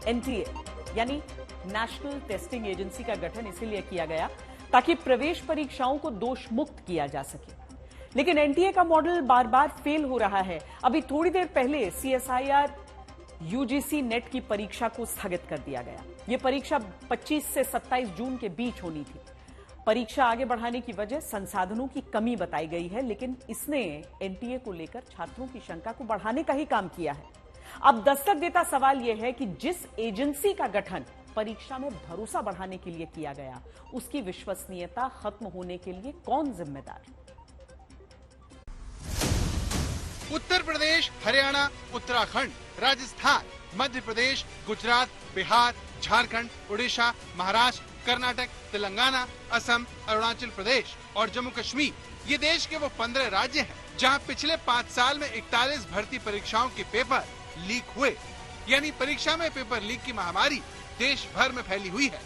NTA यानी national testing agency का गठन इसीलिए किया गया ताकि प्रवेश परीक्षाओं को दोष मुक्त किया जा सके। लेकिन एनटीए का मॉडल बार बार फेल हो रहा है। अभी थोड़ी देर पहले सीएसआईआर यूजीसी नेट की परीक्षा को स्थगित कर दिया गया। यह परीक्षा 25 से 27 जून के बीच होनी थी। परीक्षा आगे बढ़ाने की वजह संसाधनों की कमी बताई गई है, लेकिन इसने एनटीए को लेकर छात्रों की शंका को बढ़ाने का ही काम किया है। अब दस्तक देता सवाल यह है कि जिस एजेंसी का गठन परीक्षा में भरोसा बढ़ाने के लिए किया गया, उसकी विश्वसनीयता खत्म होने के लिए कौन जिम्मेदार? उत्तर प्रदेश, हरियाणा, उत्तराखंड, राजस्थान, मध्य प्रदेश, गुजरात, बिहार, झारखंड, उड़ीसा, महाराष्ट्र, कर्नाटक, तेलंगाना, असम, अरुणाचल प्रदेश और जम्मू कश्मीर, ये देश के वो 15 राज्य हैं जहां पिछले 5 साल में 41 भर्ती परीक्षाओं के पेपर लीक हुए। यानी परीक्षा में पेपर लीक की महामारी देश भर में फैली हुई है।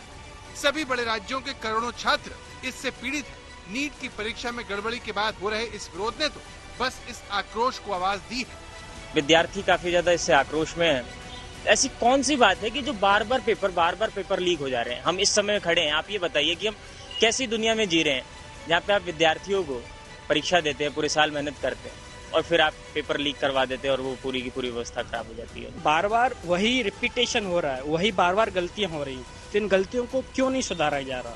सभी बड़े राज्यों के करोड़ों छात्र इससे पीड़ित हैं। नीट की परीक्षा में गड़बड़ी के बाद हो रहे इस विरोध ने तो बस इस आक्रोश को आवाज दी है। विद्यार्थी काफी ज्यादा इससे आक्रोश में है। ऐसी कौन सी बात है कि जो बार बार पेपर लीक हो जा रहे हैं? हम इस समय खड़े हैं, आप ये बताइए कि हम कैसी दुनिया में जी रहे हैं जहाँ पे आप विद्यार्थियों को परीक्षा देते हैं, पूरे साल मेहनत करते हैं और फिर आप पेपर लीक करवा देते हैं और वो पूरी की पूरी व्यवस्था खराब हो जाती है। बार बार वही रिपीटेशन हो रहा है, वही बार बार गलतियां हो रही हैं, तो इन गलतियों को क्यों नहीं सुधारा जा रहा?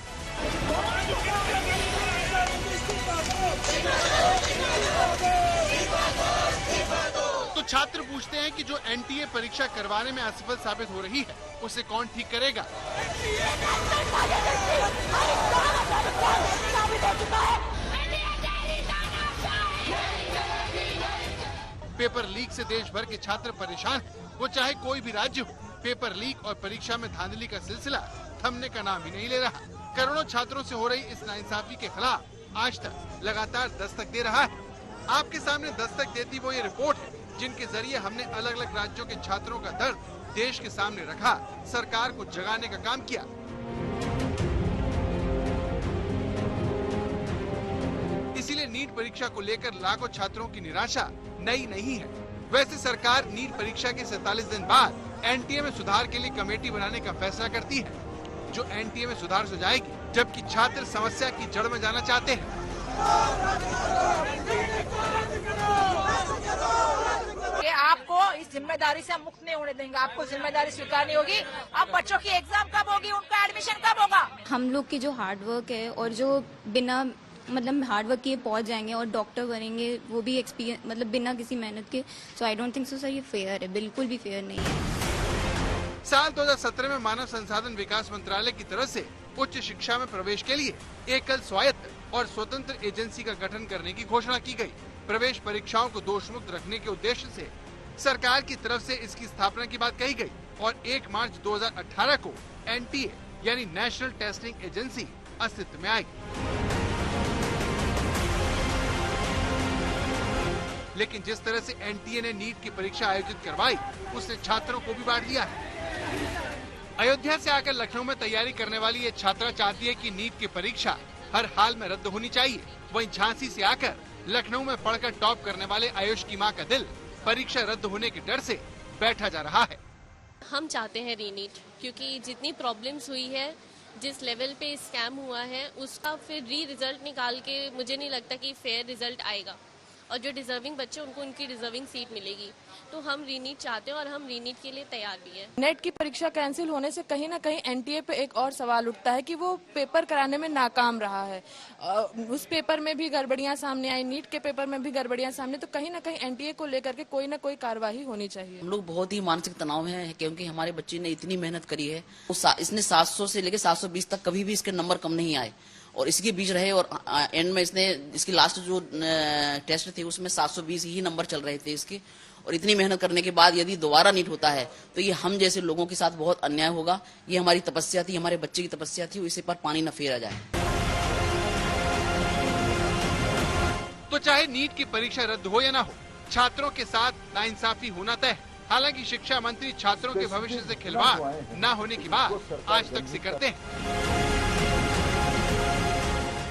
तो छात्र पूछते हैं कि जो एनटीए परीक्षा करवाने में असफल साबित हो रही है, उसे कौन ठीक करेगा? पेपर लीक से देश भर के छात्र परेशान हैं। वो चाहे कोई भी राज्य हो, पेपर लीक और परीक्षा में धांधली का सिलसिला थमने का नाम ही नहीं ले रहा। करोड़ों छात्रों से हो रही इस नाइंसाफी के खिलाफ आज तक लगातार दस्तक दे रहा है। आपके सामने दस्तक देती वो ये रिपोर्ट है जिनके जरिए हमने अलग अलग राज्यों के छात्रों का दर्द देश के सामने रखा, सरकार को जगाने का काम किया। इसीलिए नीट परीक्षा को लेकर लाखों छात्रों की निराशा नई नहीं है। वैसे सरकार नीट परीक्षा के 47 दिन बाद एनटीए में सुधार के लिए कमेटी बनाने का फैसला करती है, जो एनटीए में सुधार सुझाएगी, जबकि छात्र समस्या की जड़ में जाना चाहते हैं। कि आपको इस जिम्मेदारी से हम मुक्त नहीं होने देंगे, आपको जिम्मेदारी स्वीकारनी होगी। अब बच्चों की एग्जाम कब होगी, उनका एडमिशन कब होगा? हम लोग की जो हार्डवर्क है और जो बिना हार्डवर्क किए पहुंच जाएंगे और डॉक्टर बनेंगे, वो भी एक्सपीरियंस बिना किसी मेहनत के। So I don't think so sir, ये फेयर है, बिल्कुल भी फेयर नहीं है। साल 2017 में मानव संसाधन विकास मंत्रालय की तरफ से उच्च शिक्षा में प्रवेश के लिए एकल स्वायत्त और स्वतंत्र एजेंसी का गठन करने की घोषणा की गई। प्रवेश परीक्षाओं को दोष मुक्त रखने के उद्देश्य से सरकार की तरफ से इसकी स्थापना की बात कही गई और 1 मार्च 2018 को एनटीए यानी नेशनल टेस्टिंग एजेंसी अस्तित्व में आई। लेकिन जिस तरह से एनटीए ने नीट की परीक्षा आयोजित करवाई, उसने छात्रों को भी बांट दिया है। अयोध्या से आकर लखनऊ में तैयारी करने वाली ये छात्रा चाहती है कि नीट की परीक्षा हर हाल में रद्द होनी चाहिए। वहीं झांसी से आकर लखनऊ में पढ़कर टॉप करने वाले आयुष की मां का दिल परीक्षा रद्द होने के डर से बैठा जा रहा है। हम चाहते हैं रीनीट, क्योंकि जितनी प्रॉब्लम्स हुई है, जिस लेवल पे स्कैम हुआ है, उसका फिर रिजल्ट निकाल के मुझे नहीं लगता कि फेयर रिजल्ट आएगा और जो डिजर्विंग बच्चे उनको उनकी डिजर्विंग सीट मिलेगी। तो हम रीनीट चाहते हैं और हम रीनीट के लिए तैयार भी हैं। नेट की परीक्षा कैंसिल होने से कहीं ना कहीं एनटीए पे एक और सवाल उठता है कि वो पेपर कराने में नाकाम रहा है। उस पेपर में भी गड़बड़ियां सामने आई, नीट के पेपर में भी गड़बड़ियां सामने, तो कहीं ना कहीं एनटीए को लेकर के कोई ना कोई कार्यवाही होनी चाहिए। हम लोग बहुत ही मानसिक तनाव में है, क्योंकि हमारे बच्चे ने इतनी मेहनत करी है। इसने 700 से लेकर 720 तक कभी भी इसके नंबर कम नहीं आए और इसके बीच रहे और एंड में इसने इसकी लास्ट जो टेस्ट थे उसमें 720 ही नंबर चल रहे थे इसके। और इतनी मेहनत करने के बाद यदि दोबारा नीट होता है तो ये हम जैसे लोगों के साथ बहुत अन्याय होगा। ये हमारी तपस्या थी, हमारे बच्चे की तपस्या थी, इसे पर पानी न फेरा जाए। तो चाहे नीट की परीक्षा रद्द हो या ना हो, छात्रों के साथ नाइंसाफी होना तय है। हालांकि शिक्षा मंत्री छात्रों के भविष्य से खिलवाड़ न होने की बात आज तक से करते हैं।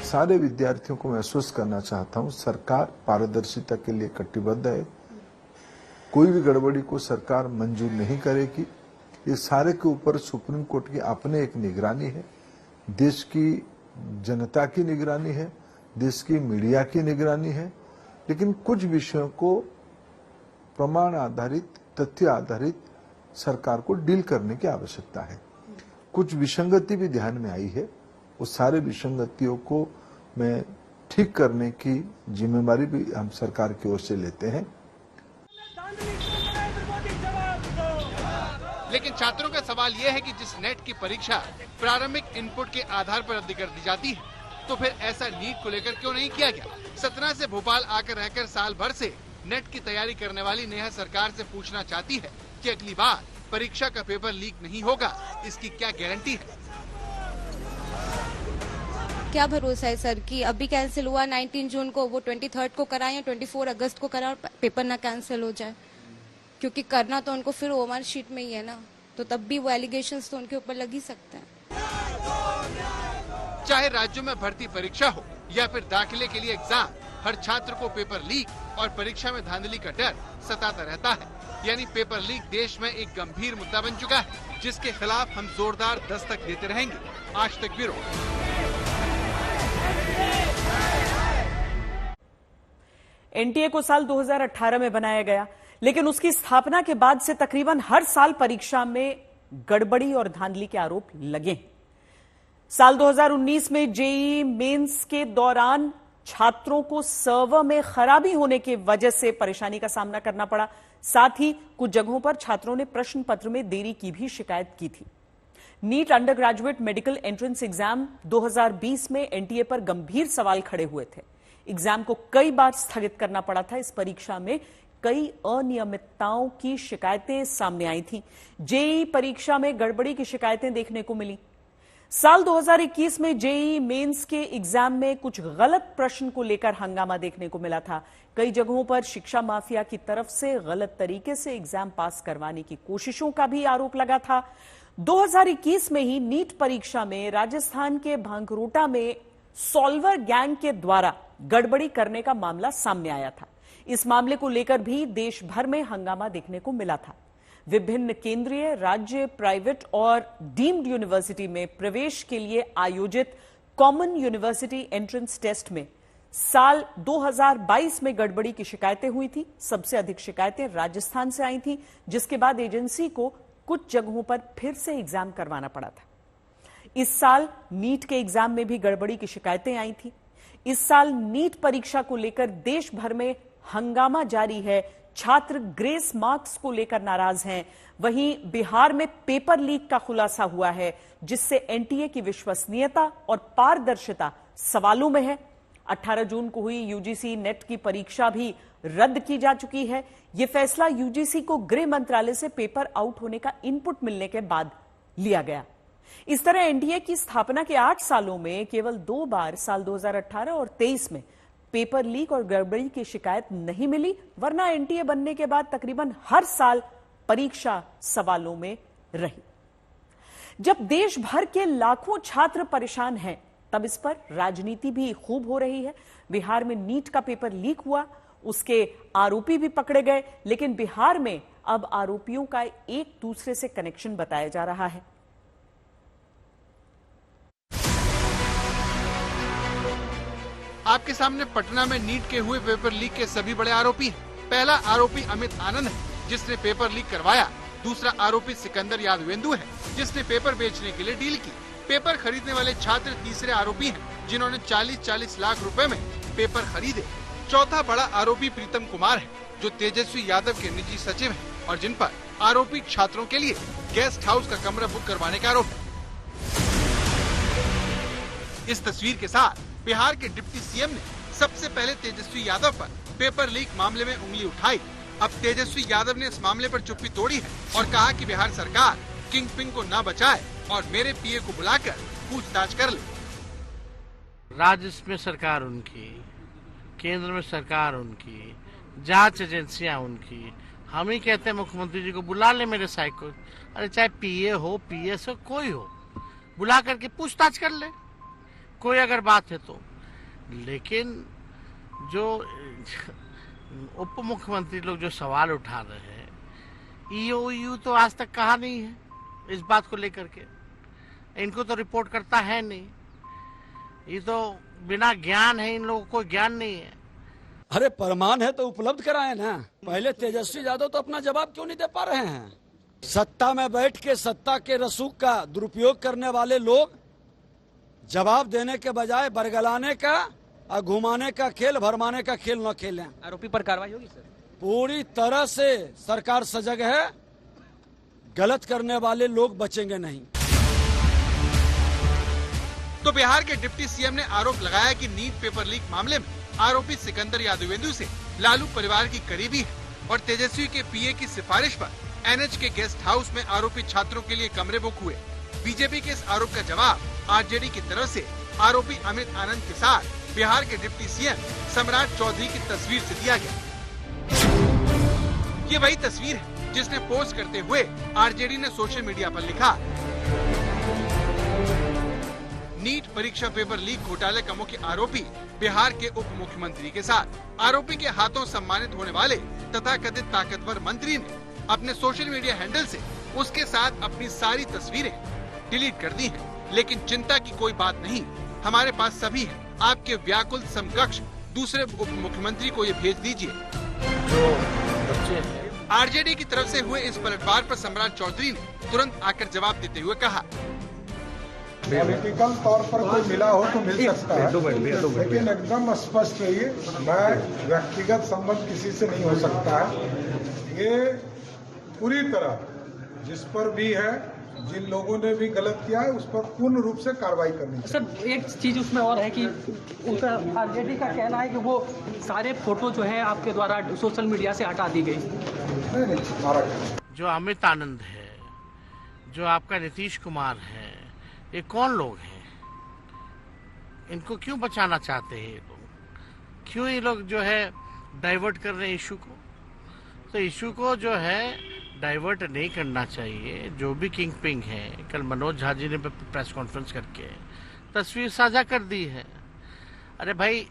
सारे विद्यार्थियों को महसूस करना चाहता हूं, सरकार पारदर्शिता के लिए कटिबद्ध है। कोई भी गड़बड़ी को सरकार मंजूर नहीं करेगी। ये सारे के ऊपर सुप्रीम कोर्ट की अपने एक निगरानी है, देश की जनता की निगरानी है, देश की मीडिया की निगरानी है। लेकिन कुछ विषयों को प्रमाण आधारित, तथ्य आधारित सरकार को डील करने की आवश्यकता है। कुछ विसंगति भी ध्यान में आई है, उस सारे विसंगतियों को मैं ठीक करने की जिम्मेदारी भी हम सरकार की ओर से लेते हैं। लेकिन छात्रों का सवाल यह है कि जिस नेट की परीक्षा प्रारंभिक इनपुट के आधार पर रद्द कर दी जाती है, तो फिर ऐसा नीट को लेकर क्यों नहीं किया गया? सतना से भोपाल आकर रहकर साल भर से नेट की तैयारी करने वाली नेहा सरकार से पूछना चाहती है कि अगली बार परीक्षा का पेपर लीक नहीं होगा, इसकी क्या गारंटी है? क्या भरोसा है सर कि अभी कैंसिल हुआ 19 जून को, वो 23 को कराएं या 24 अगस्त को कराएं और पेपर ना कैंसिल हो जाए, क्योंकि करना तो उनको फिर ओवर शीट में ही है ना, तो तब भी वो एलिगेशंस तो उनके ऊपर लग ही सकते हैं। चाहे राज्यों में भर्ती परीक्षा हो या फिर दाखिले के लिए एग्जाम, हर छात्र को पेपर लीक और परीक्षा में धांधली का डर सताता रहता है। यानी पेपर लीक देश में एक गंभीर मुद्दा बन चुका है, जिसके खिलाफ हम जोरदार दस्तक देते रहेंगे। आज तक ब्यूरो। एनटीए को साल 2018 में बनाया गया, लेकिन उसकी स्थापना के बाद से तकरीबन हर साल परीक्षा में गड़बड़ी और धांधली के आरोप लगे। साल 2019 में जेईई मेंस के दौरान छात्रों को सर्वर में खराबी होने की वजह से परेशानी का सामना करना पड़ा। साथ ही कुछ जगहों पर छात्रों ने प्रश्न पत्र में देरी की भी शिकायत की थी। NEET undergraduate medical entrance exam 2020 में एनटीए पर गंभीर सवाल खड़े हुए थे। एग्जाम को कई बार स्थगित करना पड़ा था। इस परीक्षा में कई अनियमितताओं की शिकायतें सामने आई थी। जेईई परीक्षा में गड़बड़ी की शिकायतें देखने को मिली। साल 2021 में जेईई मेंस के एग्जाम में कुछ गलत प्रश्न को लेकर हंगामा देखने को मिला था। कई जगहों पर शिक्षा माफिया की तरफ से गलत तरीके से एग्जाम पास करवाने की कोशिशों का भी आरोप लगा था। 2021 में ही नीट परीक्षा में राजस्थान के भांकरोटा में सॉल्वर गैंग के द्वारा गड़बड़ी करने का मामला सामने आया था। इस मामले को लेकर भी देश भर में हंगामा देखने को मिला था। विभिन्न केंद्रीय, राज्य, प्राइवेट और डीम्ड यूनिवर्सिटी में प्रवेश के लिए आयोजित कॉमन यूनिवर्सिटी एंट्रेंस टेस्ट में साल 2022 में गड़बड़ी की शिकायतें हुई थी। सबसे अधिक शिकायतें राजस्थान से आई थी, जिसके बाद एजेंसी को कुछ जगहों पर फिर से एग्जाम करवाना पड़ा था। इस साल नीट के एग्जाम में भी गड़बड़ी की शिकायतें आई थी। इस साल नीट परीक्षा को लेकर देश भर में हंगामा जारी है। छात्र ग्रेस मार्क्स को लेकर नाराज हैं। वहीं बिहार में पेपर लीक का खुलासा हुआ है, जिससे एनटीए की विश्वसनीयता और पारदर्शिता सवालों में है। 18 जून को हुई यूजीसी नेट की परीक्षा भी रद्द की जा चुकी है। यह फैसला यूजीसी को गृह मंत्रालय से पेपर आउट होने का इनपुट मिलने के बाद लिया गया। इस तरह एनटीए की स्थापना के 8 सालों में केवल 2 बार साल 2018 और 23 में पेपर लीक और गड़बड़ी की शिकायत नहीं मिली, वरना एनटीए बनने के बाद तकरीबन हर साल परीक्षा सवालों में रही। जब देश भर के लाखों छात्र परेशान हैं, तब इस पर राजनीति भी खूब हो रही है। बिहार में नीट का पेपर लीक हुआ, उसके आरोपी भी पकड़े गए, लेकिन बिहार में अब आरोपियों का एक दूसरे से कनेक्शन बताया जा रहा है। आपके सामने पटना में नीट के हुए पेपर लीक के सभी बड़े आरोपी हैं। पहला आरोपी अमित आनंद है, जिसने पेपर लीक करवाया। दूसरा आरोपी सिकंदर यादवेंदु है, जिसने पेपर बेचने के लिए डील की। पेपर खरीदने वाले छात्र तीसरे आरोपी हैं, जिन्होंने 40-40 लाख रुपए में पेपर खरीदे। चौथा बड़ा आरोपी प्रीतम कुमार है, जो तेजस्वी यादव के निजी सचिव हैं और जिन पर आरोपी छात्रों के लिए गेस्ट हाउस का कमरा बुक करवाने का आरोप है। इस तस्वीर के साथ बिहार के डिप्टी सीएम ने सबसे पहले तेजस्वी यादव पर पेपर लीक मामले में उंगली उठाई। अब तेजस्वी यादव ने इस मामले पर चुप्पी तोड़ी है और कहा कि बिहार सरकार किंग पिंग को न बचाए और मेरे पीए को बुलाकर पूछताछ कर ले। राज्य में सरकार उनकी, केंद्र में सरकार उनकी, जांच एजेंसियां उनकी। हम ही कहते हैं मुख्यमंत्री जी को बुला ले मेरे साइड को, अरे चाहे पीए हो, पीएस हो, कोई हो, बुला करके पूछताछ कर ले, कोई अगर बात है तो। लेकिन जो उप मुख्यमंत्री लोग जो सवाल उठा रहे हैं, ईओयू तो आज तक कहा नहीं है। इस बात को लेकर के? इनको तो रिपोर्ट करता है नहीं, ये तो बिना ज्ञान है, इन लोगों को ज्ञान नहीं है। अरे प्रमाण है तो उपलब्ध कराए ना। पहले तेजस्वी यादव तो अपना जवाब क्यों नहीं दे पा रहे हैं? सत्ता में बैठ के सत्ता के रसूख का दुरुपयोग करने वाले लोग जवाब देने के बजाय बरगलाने का और घुमाने का खेल, भरमाने का खेल न खेलें। आरोपी पर कार्रवाई होगी सर? पूरी तरह से सरकार सजग है, गलत करने वाले लोग बचेंगे नहीं। तो बिहार के डिप्टी सीएम ने आरोप लगाया कि नीट पेपर लीक मामले में आरोपी सिकंदर यादवेंदु से लालू परिवार की करीबी है और तेजस्वी के पीए की सिफारिश पर एनएच के गेस्ट हाउस में आरोपी छात्रों के लिए कमरे बुक हुए। बीजेपी के इस आरोप का जवाब आरजेडी की तरफ से आरोपी अमित आनंद के साथ बिहार के डिप्टी सीएम सम्राट चौधरी की तस्वीर से दिया गया। ये वही तस्वीर है जिसने पोस्ट करते हुए आरजेडी ने सोशल मीडिया पर लिखा, नीट परीक्षा पेपर लीक घोटाले का मुख्य आरोपी बिहार के उप मुख्यमंत्री के साथ। आरोपी के हाथों सम्मानित होने वाले तथाकथित ताकतवर मंत्री ने अपने सोशल मीडिया हैंडल से उसके साथ अपनी सारी तस्वीरें डिलीट कर दी हैं। लेकिन चिंता की कोई बात नहीं, हमारे पास सभी है। आपके व्याकुल समकक्ष दूसरे उप मुख्यमंत्री को ये भेज दीजिए। आरजेडी की तरफ से हुए इस पलटवार पर सम्राट चौधरी ने तुरंत आकर जवाब देते हुए कहा, पॉलिटिकल तौर पर कोई मिला हो तो मिल सकता है, लेकिन एकदम स्पष्ट रहिए, मैं व्यक्तिगत संबंध किसी से नहीं हो सकता है। ये पूरी तरह जिस पर भी है, जिन लोगों ने भी गलत किया है, उस पर पूर्ण रूप से कार्रवाई करनी चाहिए। सर एक चीज उसमें और है कि उनका आरजेडी का कहना है कि वो सारे फोटो जो है आपके द्वारा सोशल मीडिया से हटा दी गई। नहीं, जो अमित आनंद है, जो आपका नीतीश कुमार है, ये कौन लोग हैं? इनको क्यों बचाना चाहते हैं ये लोग? क्यों ये लोग जो है डाइवर्ट कर रहे हैं इशू को? तो इशू को जो है डाइवर्ट नहीं करना चाहिए। जो भी किंग पिंग है, कल मनोज झा जी ने प्रेस कॉन्फ्रेंस करके तस्वीर साझा कर दी है। अरे भाई,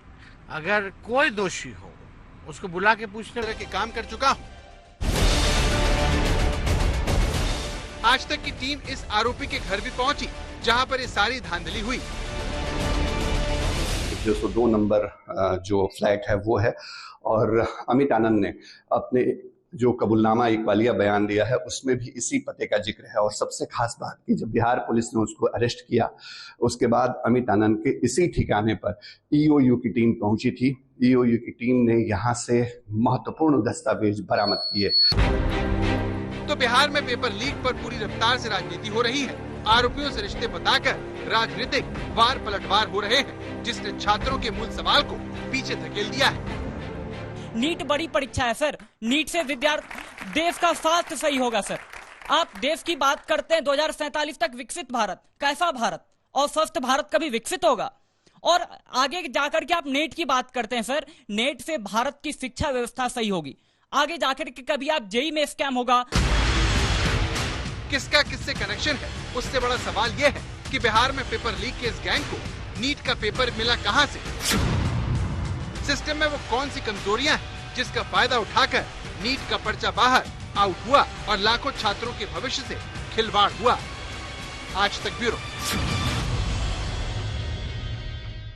अगर कोई दोषी हो उसको बुला के पूछने के काम कर चुका हूँ। आज तक की टीम इस आरोपी के घर भी पहुंची जहां पर ये सारी धांधली हुई। 102 नंबर जो फ्लैट है वो है, और अमित आनंद ने अपने जो कबूलनामा इकबालिया बयान दिया है उसमें भी इसी पते का जिक्र है। और सबसे खास बात कि जब बिहार पुलिस ने उसको अरेस्ट किया, उसके बाद अमित आनंद के इसी ठिकाने पर ईओयू की टीम पहुंची थी। ईओयू की टीम ने यहां से महत्वपूर्ण दस्तावेज बरामद किए। तो बिहार में पेपर लीक पर पूरी रफ्तार से राजनीति हो रही है। आरोपियों से रिश्ते बताकर राजनीतिक वार पलटवार हो रहे हैं, जिसने छात्रों के मूल सवाल को पीछे धकेल दिया है। नीट बड़ी परीक्षा है सर, नीट से विद्यार्थी देश का स्वास्थ्य सही होगा सर। आप देश की बात करते हैं 2047 तक विकसित भारत, कैसा भारत और स्वस्थ भारत कभी विकसित होगा? और आगे जाकर के आप नेट की बात करते हैं सर, नेट से भारत की शिक्षा व्यवस्था सही होगी। आगे जाकर के कभी आप जेईई में स्कैम होगा। किसका किससे कनेक्शन है, उससे बड़ा सवाल यह है कि बिहार में पेपर लीक के इस गैंग को नीट का पेपर मिला कहां से? सिस्टम में वो कौन सी कमजोरियां हैं जिसका फायदा उठाकर नीट का पर्चा बाहर आउट हुआ और लाखों छात्रों के भविष्य से खिलवाड़ हुआ? आज तक ब्यूरो।